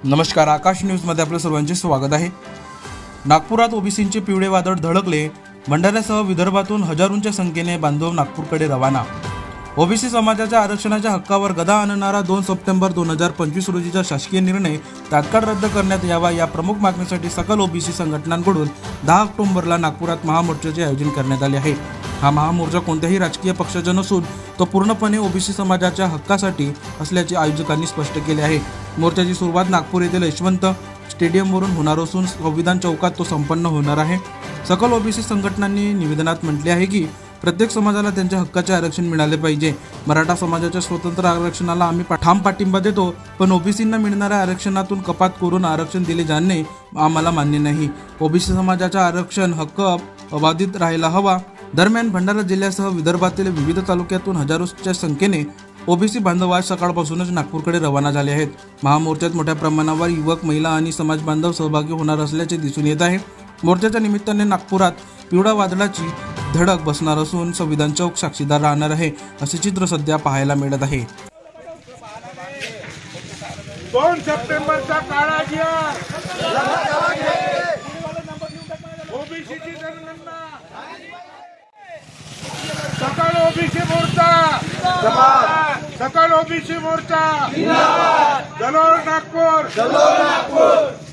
नमस्कार, आकाश न्यूजमध्ये आपलं सर्वांचे स्वागत आहे। नागपुरात ओबीसींचे पिवळे वादळ धडकले। भंडाऱ्यासह विदर्भातून हजारोंच्या संख्येने बांधव नागपूरकडे रवाना। ओबीसी समाजाच्या आरक्षणाच्या हक्कावर गदा आणणारा 2 सप्टेंबर 2025 रोजीचा शासकीय निर्णय तात्काळ रद्द करण्यात यावा या प्रमुख मागणीसाठी सकल ओबीसी संघटनांकडून 10 ऑक्टोबरला नागपुरात महामोर्चाचे आयोजन करण्यात आले आहे। हा महामोर्चा कोणत्याही राजकीय पक्षाचा नसून तो पूर्णपणे ओबीसी समाजाच्या हक्कासाठी असल्याचे आयोजकांनी स्पष्ट केले आहे। मोर्चाची सुरुवात नागपूर येथील यशवंत स्टेडियमवरून होणार असून संविधान चौकात तो संपन्न होणार आहे। सकल ओबीसी संघटनांनी निवेदनात म्हटले आहे की प्रत्येक समाजाला त्यांच्या हक्काचे आरक्षण मिळाले पाहिजे। मराठा समाजाच्या स्वतंत्र आरक्षणाला आम्ही ठाम पाठिंबा देतो, पण ओबीसींना मिळणाऱ्या आरक्षणातून कपात करून आरक्षण दिले जाणे आम्हाला मान्य नाही। ओबीसी समाजाचा आरक्षण हक्क अबाधित राहायला हवा। दरम्यान भंडारा जिल्ह्यासह विदर्भातील विविध तालुक्यातून हजारोच्या संख्येने ओबीसी बांधव आज सकाळपासूनच नागपूरकडे रवाना झाले आहेत। महामोर्चात मोठ्या प्रमाणावर युवक, महिला आणि समाज बांधव सहभागी होणार असल्याचे दिसून येत आहे। मोर्चाच्या निमित्ताने नागपुरात पिवळ्या वादळाची धडक बसणार असून संविधान चौक साक्षीदार राहणार आहे, असे चित्र सध्या पाहायला मिळत आहे। 2 सप्टेंबरचा काळा घ्या, ओबीसीची जनगणना, सकल ओबीसी मोर्चा, सकल ओबीसी मोर्चा, जलोर नागपूर।